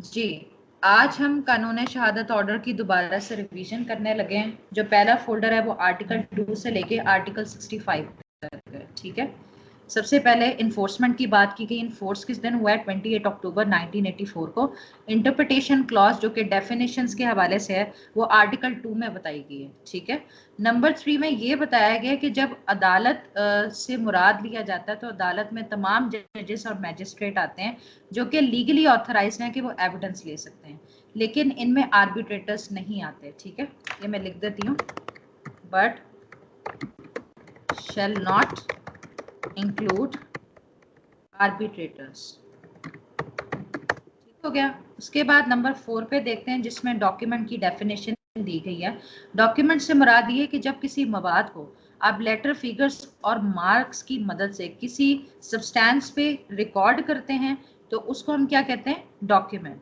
जी, आज हम कानून शहादत ऑर्डर की दोबारा से रिवीजन करने लगे हैं। जो पहला फोल्डर है वो आर्टिकल 2 से लेके आर्टिकल 65 तक है। ठीक है, सबसे पहले इन्फोर्समेंट की बात की गई। इन्फोर्स किस दिन हुआ है? 28 अक्टूबर 1984 को। इंटरप्रिटेशन क्लॉज जो कि डेफिनेशंस के हवाले से है वो आर्टिकल 2 में बताई गई है। ठीक है, नंबर 3 में ये बताया गया कि जब अदालत से मुराद लिया जाता है तो अदालत में तमाम जजेस और मैजिस्ट्रेट आते हैं जो कि लीगली ऑथराइज्ड हैं कि वो एविडेंस ले सकते हैं, लेकिन इनमें आर्बिट्रेटर्स नहीं आते। ठीक है, ये मैं लिख देती हूँ, but shall not include arbitrators। ठीक हो गया। उसके बाद नंबर 4 पे देखते हैं जिसमें डॉक्यूमेंट की डेफिनेशन दी गई है। डॉक्यूमेंट से मुराद ये कि जब किसी मवाद को आप लेटर, फिगर्स और मार्क्स की मदद से किसी सब्सटेंस पे रिकॉर्ड करते हैं तो उसको हम क्या कहते हैं? डॉक्यूमेंट।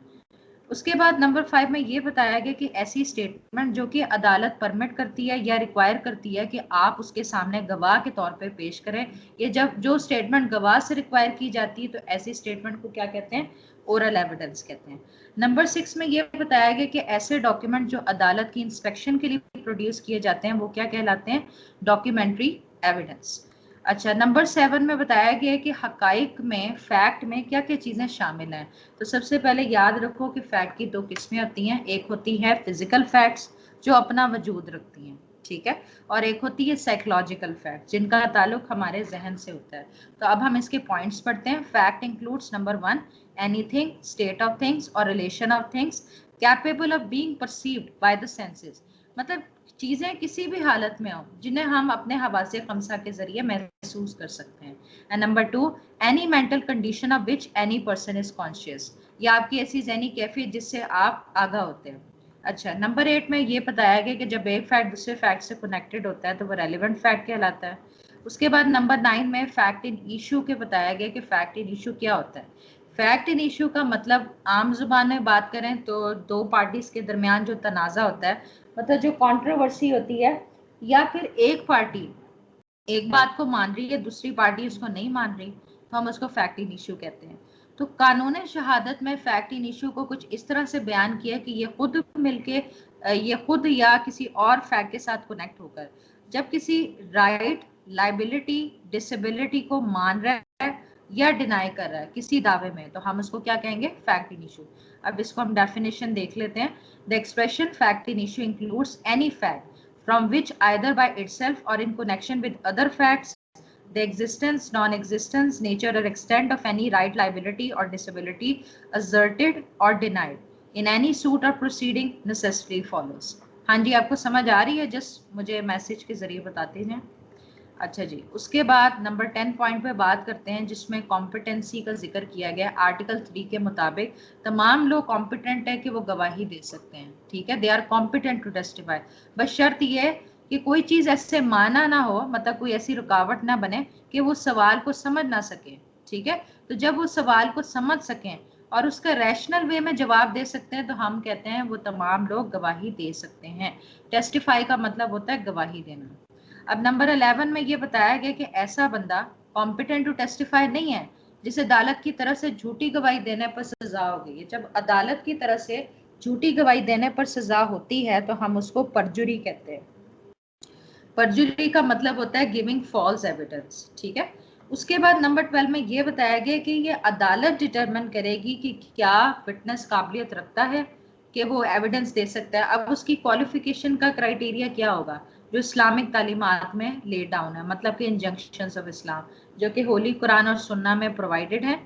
उसके बाद नंबर 5 में ये बताया गया कि ऐसी स्टेटमेंट जो कि अदालत परमिट करती है या रिक्वायर करती है कि आप उसके सामने गवाह के तौर पे पेश करें, ये जब जो स्टेटमेंट गवाह से रिक्वायर की जाती है तो ऐसी स्टेटमेंट को क्या कहते हैं? ओरल एविडेंस कहते हैं। नंबर 6 में ये बताया गया कि ऐसे डॉक्यूमेंट जो अदालत की इंस्पेक्शन के लिए प्रोड्यूस किए जाते हैं वो क्या कहलाते हैं? Documentary evidence. अच्छा, नंबर 7 में बताया गया है कि हकाइक में, फैक्ट में क्या क्या चीजें शामिल हैं। तो सबसे पहले याद रखो कि फैक्ट की दो किस्में होती हैं। एक होती है फिजिकल फैक्ट्स जो अपना वजूद रखती हैं, ठीक है, और एक होती है साइकोलॉजिकल फैक्ट जिनका ताल्लुक हमारे जहन से होता है। तो अब हम इसके पॉइंट्स पढ़ते हैं। Fact includes number 1 anything, state of things और relation of things capable of being perceived by the senses. मतलब चीजें किसी भी हालत में हो जिन्हें हम अपने हवासे खमसा के जरिए महसूस कर सकते हैं। And number 2 any mental condition of which any person is conscious, या आपकी ऐसी ज़हनी कैफियत जिससे आप आगाह होते हैं। अच्छा, नंबर 8 में ये बताया गया कि जब एक फैक्ट दूसरे फैक्ट से कनेक्टेड होता है तो वो रेलिवेंट फैक्ट कहलाता है। उसके बाद नंबर 9 में फैक्ट इन इशू के बताया गया कि फैक्ट इन इशू क्या होता है। फैक्ट इन इशू का मतलब आम जुबान में बात करें तो दो पार्टीज के दरमियान जो तनाज़ा होता है, मतलब जो कंट्रोवर्सी होती है, या फिर एक पार्टी एक बात को मान रही है, दूसरी पार्टी उसको नहीं मान रही, तो हम उसको फैक्ट इन इशू कहते हैं। तो कानून शहादत में फैक्ट इन इशू को कुछ इस तरह से बयान किया कि ये खुद या किसी और फैक्ट के साथ कनेक्ट होकर जब किसी राइट, लाइबिलिटी, डिसेबिलिटी को मान रहा है या डिनाई कर रहा है किसी दावे में, तो हम उसको क्या कहेंगे? Fact in issue. अब इसको हम डेफिनेशन देख लेते हैं। The expression fact in issue includes any fact from which either by itself or in connection with other facts the existence, non-existence, nature or extent of any right, liability or disability asserted or denied in any suit or proceeding necessarily follows। हाँ जी, आपको समझ आ रही है? Just मुझे message के जरिए बताते हैं। अच्छा जी, उसके बाद नंबर 10 पॉइंट पे बात करते हैं जिसमें कॉम्पिटेंसी का जिक्र किया गया। आर्टिकल 3 के मुताबिक तमाम लोग कॉम्पिटेंट है कि वो गवाही दे सकते हैं। ठीक है, they are competent to testify. बस शर्त ये है कि कोई चीज़ ऐसे माना ना हो, मतलब कोई ऐसी रुकावट ना बने कि वो सवाल को समझ ना सके। ठीक है, तो जब वो सवाल को समझ सकें और उसका रैशनल वे में जवाब दे सकते हैं तो हम कहते हैं वो तमाम लोग गवाही दे सकते हैं। टेस्टिफाई का मतलब होता है गवाही देना। अब नंबर 11 में ये बताया गया कि ऐसा बंदा कॉम्पिटेंट टू टेस्टिफाई नहीं है जिसे अदालत की तरफ से झूठी गवाही देने पर सजा हो गई है। जब अदालत की तरफ से झूठी गवाही देने पर सजा होती है तो हम उसको परजुरी कहते हैं। परजुरी का मतलब होता है गिविंग फॉल्स एविडेंस। ठीक है, उसके बाद नंबर 12 में ये बताया गया कि ये अदालत डिटरमिन करेगी कि क्या विटनेस काबिलियत रखता है कि वो एविडेंस दे सकता है। अब उसकी क्वालिफिकेशन का क्राइटेरिया क्या होगा? जो इस्लामिक तालीमात में ले डाउन है, मतलब कि इंजंक्शंस ऑफ इस्लाम जो कि होली कुरान और सुन्ना में प्रोवाइडेड है।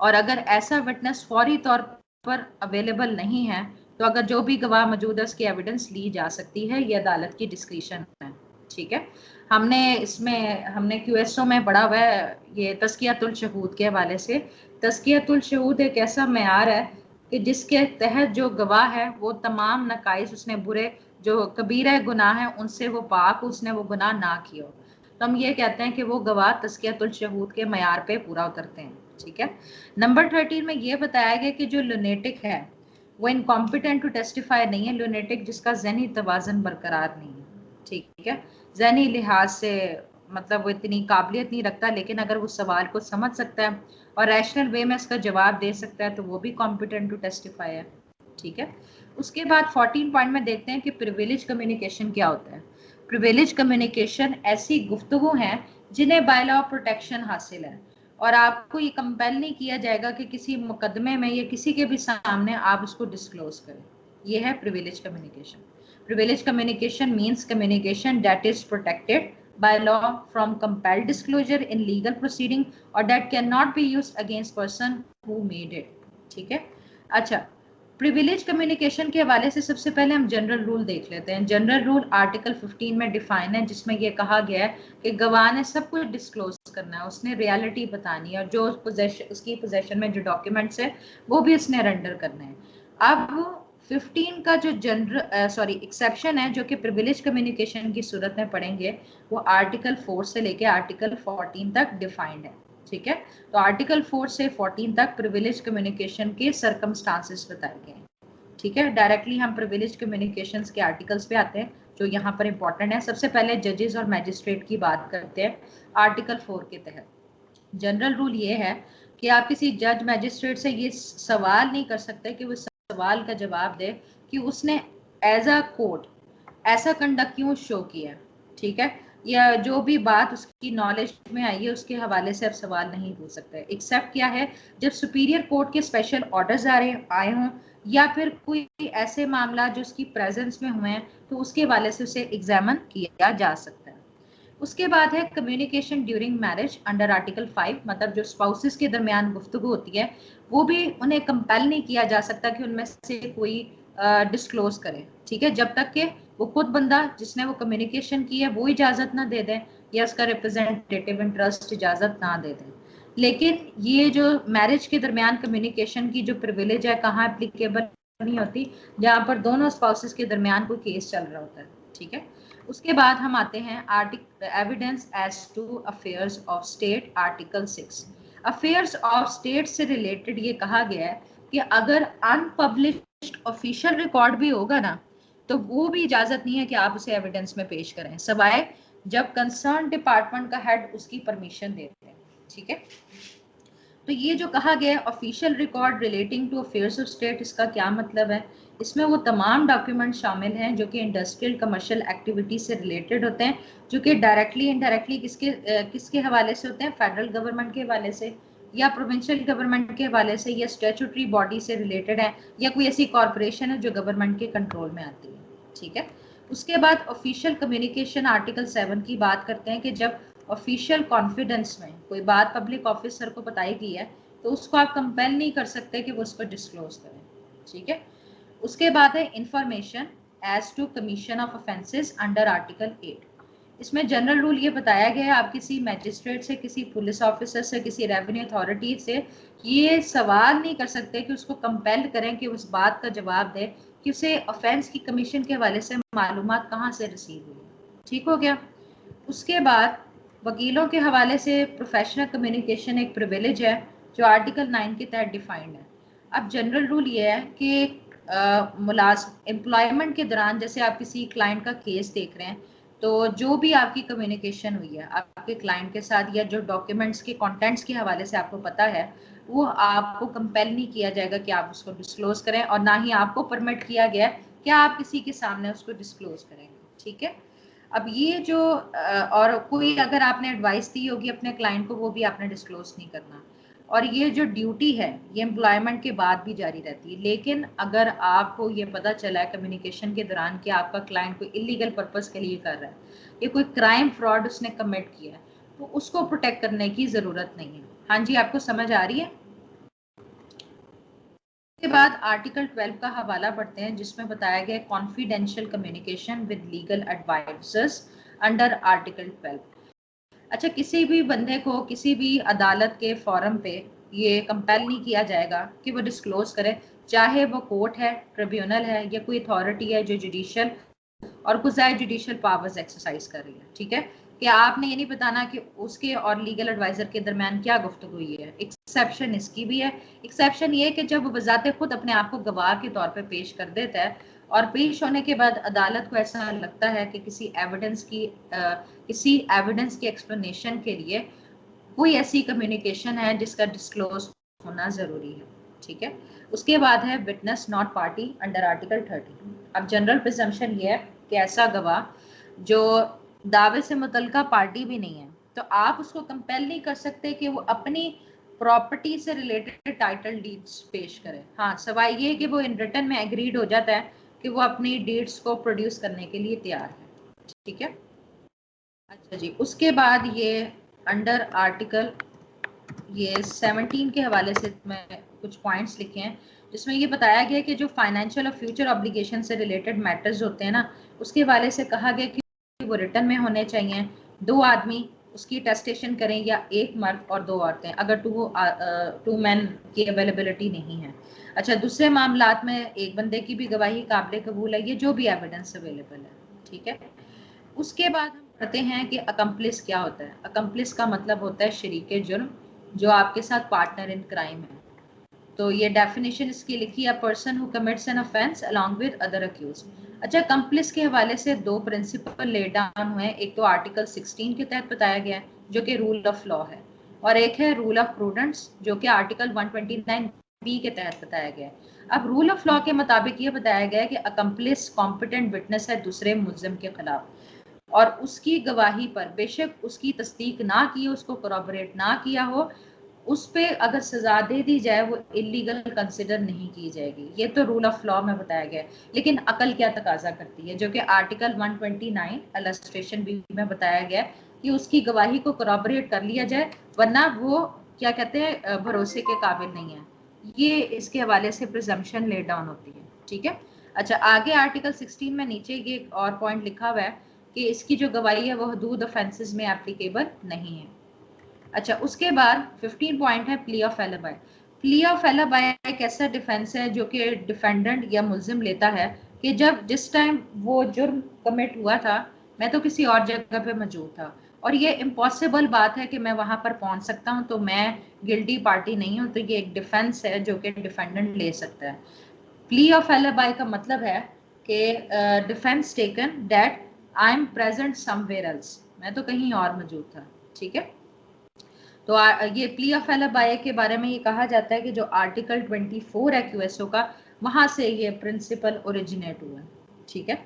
और अगर ऐसा विटनेस फौरी तौर पर अवेलेबल नहीं है तो अगर जो भी गवाह मौजूद है उसकी एविडेंस ली जा सकती है। ये अदालत की डिस्क्रिशन है। ठीक है, हमने क्यूएसओ में पढ़ा हुआ है ये तज़कियतुल शहूद के हवाले से। तज़कियतुल शहूद एक ऐसा मेयार है कि जिसके तहत जो गवाह है वो तमाम नकाइस, उसने बुरे जो कबीरा गुनाह है उनसे वो पाक, उसने वो गुनाह ना किया, तो हम ये कहते हैं कि वो गवाह तज़कियतुल शहूद के मेयार पे पूरा उतरते हैं। ठीक है, नंबर 13 में ये बताया गया कि जो लुनेटिक है वो इनकॉम्पिटेंट टू टेस्टिफाई नहीं है। लुनेटिक जिसका ज़हनी तवाज़ुन बरकरार नहीं है। ठीक है, ज़हनी लिहाज से मतलब वो इतनी काबिलियत नहीं रखता, लेकिन अगर वो सवाल को समझ सकता है और रैशनल वे में इसका जवाब दे सकता है तो वो भी कॉम्पिटेंट टू टेस्टिफाई है। ठीक है, उसके बाद 14 पॉइंट में देखते हैं कि प्रिविलेज कम्युनिकेशन क्या होता है। प्रिविलेज कम्युनिकेशन ऐसी गुफ्तगू हैं जिन्हें बाय लॉ प्रोटेक्शन हासिल है और आपको ये कंपेल नहीं किया जाएगा कि किसी मुकदमे में या किसी के भी सामने आप उसको डिस्क्लोज करें। ये है privilege communication. Privileged communication means communication that is protected by law from compelled disclosure in legal proceeding or that cannot be used against person who made it। ठीक है, अच्छा, प्रिविलेज कम्युनिकेशन के हवाले से सबसे पहले हम जनरल रूल देख लेते हैं। जनरल रूल आर्टिकल 15 में डिफाइन है, जिसमें ये कहा गया है कि गवाह ने सब कुछ डिस्क्लोज करना है, उसने रियलिटी बतानी है और जो उसकी पोजेशन में जो डॉक्यूमेंट्स है वो भी उसने रेंडर करना है। अब 15 का जो जनरल एक्सेप्शन है जो कि प्रिविलेज कम्युनिकेशन की सूरत में पढ़ेंगे वो आर्टिकल 4 से लेके आर्टिकल 14 तक डिफाइंड है। ठीक है, तो आर्टिकल 4 से 14 तक प्रिविलेज कम्युनिकेशन के सर्कमस्टांसेस बताए गए हैं। ठीक है, डायरेक्टली हम प्रिविलेज कम्युनिकेशंस के आर्टिकल्स पे आते हैं जो यहाँ पर इंपॉर्टेंट है। सबसे पहले जजेस और मैजिस्ट्रेट की बात करते हैं। आर्टिकल 4 के तहत जनरल रूल ये है कि आप किसी जज मैजिस्ट्रेट से ये सवाल नहीं कर सकते कि वो सवाल का जवाब दे कि उसने एज अ कोर्ट ऐसा कंडक्ट क्यों शो किया। ठीक है, या जो भी बात उसकी नॉलेज में आई है उसके हवाले से आप सवाल नहीं पूछ सकते, एक्सेप्ट क्या है जब सुपीरियर कोर्ट के स्पेशल ऑर्डर्स आए हों या फिर कोई ऐसे मामला जो उसकी प्रेजेंस में हुए हैं तो उसके हवाले से उसे एग्जामिन किया जा सकता है। उसके बाद है communication during marriage under article 5, मतलब जो स्पाउसेस के दरमियान गुफ्तगू होती है वो भी उन्हें कंपेल नहीं किया जा सकता कि उनमें से कोई डिस्क्लोज करे। ठीक है, जब तक कि वो खुद बंदा जिसने वो कम्युनिकेशन की है वो इजाजत ना दे दे या उसका रिप्रेजेंटेटिव इंटरेस्ट इजाजत ना दे दे। लेकिन ये जो मैरिज के दरमियान कम्युनिकेशन की जो प्रिविलेज है कहाँ एप्लीकेबल नहीं होती, जहाँ पर दोनों स्पाउसेस के दरमियान कोई केस चल रहा होता है। ठीक है, उसके बाद हम आते हैं evidence as to affairs of state article 6। Affairs of state से रिलेटेड ये कहा गया है कि अगर अनपब्लिश्ड ऑफिशियल रिकॉर्ड भी होगा ना तो वो भी इजाजत नहीं है कि आप उसे एविडेंस में पेश करें, सवाए जब कंसर्न डिपार्टमेंट का हेड उसकी परमिशन देते हैं। ठीक है, तो ये जो कहा गया है official record relating to affairs of state, इसका क्या मतलब है? इसमें वो तमाम डॉक्यूमेंट शामिल हैं जो कि इंडस्ट्रियल कमर्शियल एक्टिविटी से रिलेटेड होते हैं, जो कि डायरेक्टली इनडायरेक्टली किसके हवाले से होते हैं? फेडरल गवर्नमेंट के हवाले से या प्रोविंशियल गवर्नमेंट के हवाले से या स्टैट्यूटरी बॉडी से रिलेटेड है या कोई ऐसी कॉरपोरेशन है जो गवर्नमेंट के कंट्रोल में आती है। ठीक है, उसके बाद ऑफिशियल कम्युनिकेशन आर्टिकल 7 की बात करते हैं कि जब ऑफिशियल कॉन्फिडेंस में कोई बात पब्लिक ऑफिसर को बताई गई है तो उसको आप कंपेल नहीं कर सकते कि वो उसको डिस्क्लोज करें। ठीक है, उसके बाद है information as to commission of offences under article 8। इसमें जनरल रूल ये बताया गया है आप किसी मैजिस्ट्रेट से, किसी पुलिस ऑफिसर से, किसी रेवेन्यू अथॉरिटी से ये सवाल नहीं कर सकते कि उसको कंपेल करें कि उस बात का जवाब दे कि उसे ऑफेंस की कमीशन के हवाले से मालूमात कहाँ से रिसीव हुई। ठीक हो गया, उसके बाद वकीलों के हवाले से प्रोफेशनल कम्युनिकेशन एक प्रिविलेज है जो आर्टिकल 9 के तहत डिफाइंड है। अब जनरल रूल ये है कि एम्प्लॉयमेंट के दौरान जैसे आप किसी क्लाइंट का केस देख रहे हैं तो जो भी आपकी कम्युनिकेशन हुई है आपके क्लाइंट के साथ या जो डॉक्यूमेंट्स के कंटेंट्स के हवाले से आपको पता है वो आपको कंपेल नहीं किया जाएगा कि आप उसको डिस्क्लोज करें और ना ही आपको परमिट किया गया है कि आप किसी के सामने उसको डिस्क्लोज करेंगे। ठीक है, अब ये जो और कोई अगर आपने एडवाइस दी होगी अपने क्लाइंट को वो भी आपने डिस्क्लोज नहीं करना, और ये जो ड्यूटी है ये एम्प्लॉयमेंट के बाद भी जारी रहती है। लेकिन अगर आपको ये पता चला है कम्युनिकेशन के दौरान कि आपका क्लाइंट कोई इलीगल पर्पस के लिए कर रहा है या कोई क्राइम फ्रॉड उसने कमिट किया है तो उसको प्रोटेक्ट करने की जरूरत नहीं है। हाँ जी, आपको समझ आ रही है? के बाद आर्टिकल 12 का हवाला पढ़ते हैं जिसमें बताया गया confidential communication with legal advisers under article 12। अच्छा, किसी भी बंदे को किसी भी अदालत के फोरम पे ये कंपेल नहीं किया जाएगा कि वो डिस्क्लोज करे, चाहे वो कोर्ट है, ट्रिब्यूनल है या कोई अथॉरिटी है जो जुडिशियल और कुछ जुडिशियल पावर्स एक्सरसाइज कर रही है। ठीक है, कि आपने ये नहीं बताना कि उसके और लीगल एडवाइजर के दरमियान क्या गुफ्तगू हुई है। एक्सेप्शन इसकी भी है, एक्सेप्शन ये कि जब वजाते खुद अपने आप को गवाह के तौर पर पेश कर देता है और पेश होने के बाद अदालत को ऐसा लगता है कि किसी एविडेंस की एक्सप्लेनेशन के लिए कोई ऐसी कम्युनिकेशन है जिसका डिस्क्लोज होना जरूरी है, ठीक है। उसके बाद है witness not party under article 30। अब जनरल प्रिजम्पशन ये है कि ऐसा गवाह जो दावे से मुतल्लिका पार्टी भी नहीं है, तो आप उसको कंपेल नहीं कर सकते कि वो अपनी प्रॉपर्टी से रिलेटेड टाइटल डीड्स पेश करे। हाँ, सवाल ये है कि वो इन रिटन में एग्रीड हो जाता है कि वो अपनी डीड्स को प्रोड्यूस करने के लिए तैयार है, ठीक है। अच्छा जी, उसके बाद ये अंडर आर्टिकल ये 17 के हवाले से मैं कुछ पॉइंट्स लिखे हैं जिसमें ये बताया गया कि जो फाइनेंशियल और फ्यूचर ऑब्लिगेशन से रिलेटेड मैटर्स होते हैं ना, उसके हवाले से कहा गया कि वो रिटर्न में होने चाहिए। 2 आदमी उसकी टेस्टेशन करें या 1 मर्द और 2 औरतें, अगर टू मैन की अवेलेबिलिटी नहीं है। अच्छा, दूसरे मामलात में एक बंदे की भी गवाही काबिल कबूल है, ये जो भी एविडेंस अवेलेबल है, ठीक है। उसके बाद हम पढ़ते हैं कि अकम्प्लिस क्या होता है। अकम्प्लिस का मतलब होता है शरीके जुर्म, जो आपके साथ पार्टनर इन क्राइम है। तो ये डेफिनेशन इसकी लिखी है, person who commits an offence along with other accused. अच्छा, अकम्प्लिस के हवाले से 2 प्रिंसिपल ले डाउन हुए हैं। एक तो आर्टिकल 16 के तहत बताया गया है जो कि रूल ऑफ लॉ है, और एक है रूल ऑफ प्रूडेंस जो कि आर्टिकल 129 बी के तहत बताया गया है। अब रूल ऑफ लॉ के मुताबिक ये बताया गया है कि अकम्प्लिस कॉम्पिटेंट विटनेस है दूसरे मुल्जिम के खिलाफ, और उसकी गवाही पर बेशक उसकी तस्दीक ना की हो, उसको कोरॉबरेट ना किया हो, उस पे अगर सजा दे दी जाए वो इलीगल कंसिडर नहीं की जाएगी। ये तो रूल ऑफ लॉ में बताया गया है। लेकिन अकल क्या तकाजा करती है, जो कि आर्टिकल 129 इलस्ट्रेशन बी में बताया गया है कि उसकी गवाही को कोरॉबरेट कर लिया जाए, वरना वो क्या कहते हैं भरोसे के काबिल नहीं है। ये इसके हवाले से प्रिजम्पशन लेट डाउन होती है, ठीक है। अच्छा, आगे आर्टिकल 16 में नीचे ये एक और पॉइंट लिखा हुआ है कि इसकी जो गवाही है वो हदूद ऑफेंसेस में एप्लीकेबल नहीं है। अच्छा, उसके बाद 15 पॉइंट है plea of alibi. Plea of alibi एक ऐसा डिफेंस है जो कि डिफेंडेंट या मुल्जिम लेता है कि जब जिस टाइम वो जुर्म कमिट हुआ था, मैं तो किसी और जगह पे मौजूद था और ये इम्पॉसिबल बात है कि मैं वहां पर पहुंच सकता हूं, तो मैं गिल्टी पार्टी नहीं हूं। तो ये एक डिफेंस है जो कि डिफेंडेंट ले सकता है। प्ली ऑफ एलिबाई का मतलब है कि defence taken that I am present somewhere else, मैं तो कहीं और मौजूद था, ठीक है। तो ये प्ली ऑफ एलिबाई के बारे में ये कहा जाता है कि जो आर्टिकल 24 है क्यूएसओ का, वहां से ये प्रिंसिपल ओरिजिनेट हुआ है, ठीक है।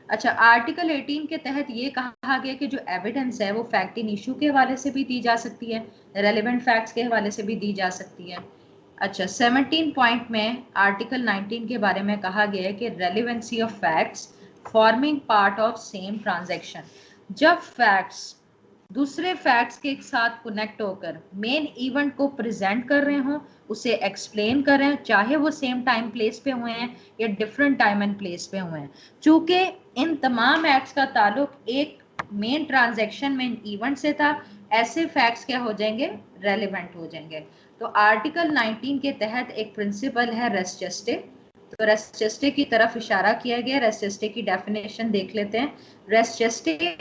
अच्छा, आर्टिकल 18 के तहत ये कहा गया कि जो एविडेंस है वो फैक्ट इन इशू के हवाले से भी दी जा सकती है, रेलेवेंट फैक्ट्स के हवाले से भी दी जा सकती है। अच्छा, 17 पॉइंट में आर्टिकल 19 के बारे में कहा गया है कि relevancy of facts forming part of same transaction. जब फैक्ट्स दूसरे फैक्ट्स के साथ कनेक्ट होकर मेन इवेंट को प्रेजेंट कर रहे हों, उसे एक्सप्लेन कर रहे हैं, चाहे वो सेम टाइम प्लेस पे हुए हैं या डिफरेंट टाइम एंड प्लेस पे हुए हैं, चूंकि इन तमाम एक्ट्स का ताल्लुक एक मेन ट्रांजैक्शन मेन इवेंट से था, ऐसे फैक्ट्स क्या हो जाएंगे, रेलिवेंट हो जाएंगे। तो आर्टिकल 19 के तहत एक प्रिंसिपल है रेस जस्टे। तो रेस जस्टे की तरफ इशारा किया गया। रेस जस्टे की डेफिनेशन देख लेते हैं। Res gestae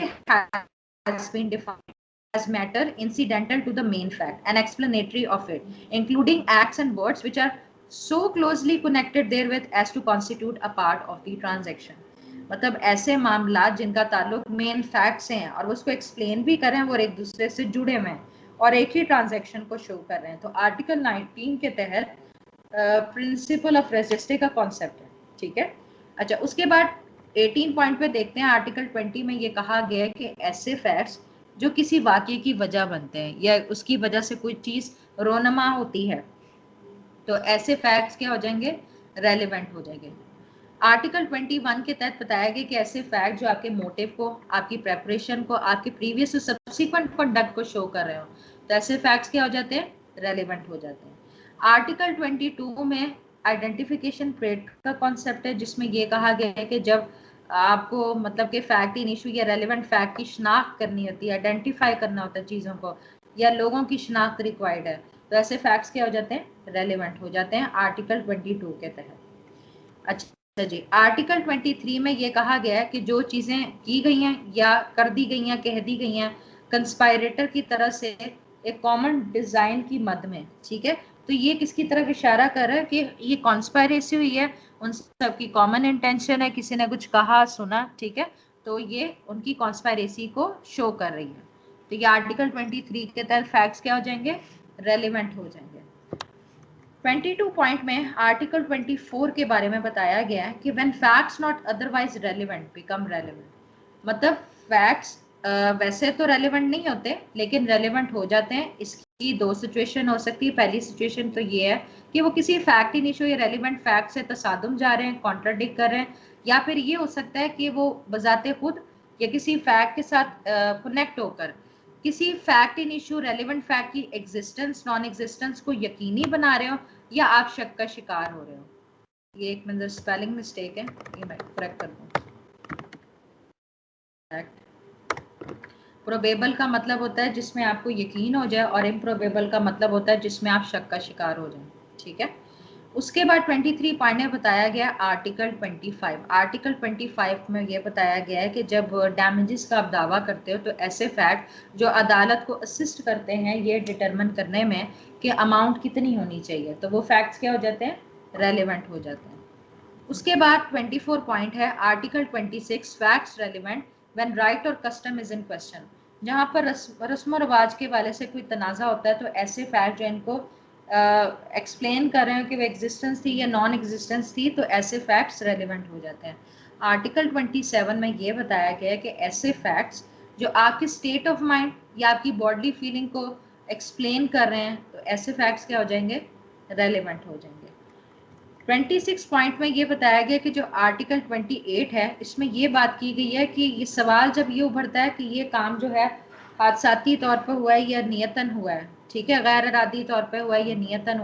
has been defined as matter incidental to the main fact and explanatory of it, including acts and words which are so closely connected therewith as to constitute a part of the transaction। मतलब ऐसे मामला जिनका ताल्लुक main fact से हैं और वो उसको एक्सप्लेन भी कर रहे हैं और एक दूसरे से जुड़े हुए हैं और एक ही ट्रांजैक्शन को शो कर रहे हैं। तो आर्टिकल 19 के तहत प्रिंसिपल ऑफ रेजिस्टे का कॉन्सेप्ट है, ठीक है। अच्छा, उसके बाद 18 पॉइंट पे देखते हैं। आर्टिकल 20 में ये कहा गया है कि ऐसे फैक्ट्स जो किसी वाक़ये की वजह बनते हैं या उसकी वजह से कोई चीज़ रोनमा होती है, तो ऐसे फैक्ट्स क्या हो जाएंगे, रेलेवेंट हो जाएंगे। आर्टिकल 21 के तहत बताया गया कि ऐसे फैक्ट जो आपके मोटिव को, आपकी प्रेपरेशन को, आपके प्रीवियस और सब्सिक्वेंट कंडक्ट को शो कर रहे हो, तो ऐसे फैक्ट्स क्या हो जाते हैं, रेलेवेंट हो जाते हैं। आर्टिकल 22 में आइडेंटिफिकेशन ट्रेट का कॉन्सेप्ट है, जिसमें ये कहा गया है कि जब आपको मतलब कि फैक्ट इन इशू या रेलेवेंट फैक्ट की शनाख्त करनी होती है, आइडेंटिफाई करना होता है चीज़ों को, या लोगों की शनाख्त रिक्वायर्ड है, तो ऐसे फैक्ट्स क्या हो जाते हैं, रेलेवेंट हो जाते हैं आर्टिकल 22 के तहत। अच्छा जी, आर्टिकल 23 में ये कहा गया है कि जो चीज़ें की गई हैं या कर दी गई हैं, कह दी गई हैं कंस्पायरेटर की तरह से एक कॉमन डिज़ाइन की मद में, ठीक है। तो ये किसकी तरफ इशारा कर रहा है कि ये कॉन्स्पायरेसी हुई है, उन सब की कॉमन इंटेंशन है, किसी ने कुछ कहा सुना, ठीक है, तो ये उनकी कॉन्स्पायरेसी को शो कर रही है। तो ये आर्टिकल 23 के तहत फैक्ट्स क्या हो जाएंगे, रेलिवेंट हो जाएंगे। 22 पॉइंट में आर्टिकल 24 के बारे में बताया गया है कि when facts not otherwise relevant become relevant, मतलब फैक्ट्स वैसे तो रेलिवेंट नहीं होते लेकिन रेलिवेंट हो जाते हैं। इसकी दो सिचुएशन हो सकती है। पहली सिचुएशन तो ये है कि वो किसी फैक्ट इन इशू या रेलिवेंट फैक्ट से तसादुम जा रहे हैं, कॉन्ट्राडिक्ट कर रहे हैं, या फिर ये हो सकता है कि वो बजाते खुद या किसी फैक्ट के साथ कनेक्ट होकर किसी fact in issue relevant fact की एग्जिस्टेंस नॉन एग्जिस्टेंस को यकीनी बना रहे हो या आप शक का शिकार हो रहे हो। ये एक मतलब स्पेलिंग मिस्टेक है, ये मैं करेक्ट कर दूं। प्रोबेबल का मतलब होता है जिसमें आपको यकीन हो जाए और इम्प्रोबेबल का मतलब होता है जिसमें आप शक का शिकार हो जाए। ठीक है। उसके बाद 23 पॉइंट में बताया गया आर्टिकल 25। आर्टिकल 25 में ये बताया गया है कि जब डैमेजेस का आप दावा करते हो तो ऐसे फैक्ट जो अदालत को असिस्ट करते हैं ये डिटरमिन करने में कि अमाउंट कितनी होनी चाहिए, तो वो फैक्ट्स क्या हो जाते हैं, रेलिवेंट हो जाते हैं। उसके बाद 24 पॉइंट है article 26 facts relevant when right और कस्टम इज इन क्वेश्चन। जहाँ पर रस्म रवाज के वाले से कोई तनाज़ा होता है तो ऐसे फैक्ट जो इनको एक्सप्लेन कर रहे हैं कि वो एग्जिस्टेंस थी या नॉन एग्जिस्टेंस थी, तो ऐसे फैक्ट्स रेलिवेंट हो जाते हैं। आर्टिकल 27 में ये बताया गया है कि ऐसे फैक्ट्स जो आपके स्टेट ऑफ माइंड या आपकी बॉडली फीलिंग को एक्सप्लेन कर रहे हैं तो ऐसे फैक्ट्स क्या हो जाएंगे, रेलिवेंट हो जाएंगे। 26 पॉइंट में ये बताया गया कि जो आर्टिकल 28 है इसमें ये बात की गई है कि ये सवाल जब ये उभरता है कि ये काम जो है हादसाती तौर पर हुआ है या नियतन हुआ है, ठीक है, गैर इरादी तौर पर हुआ है या नियतन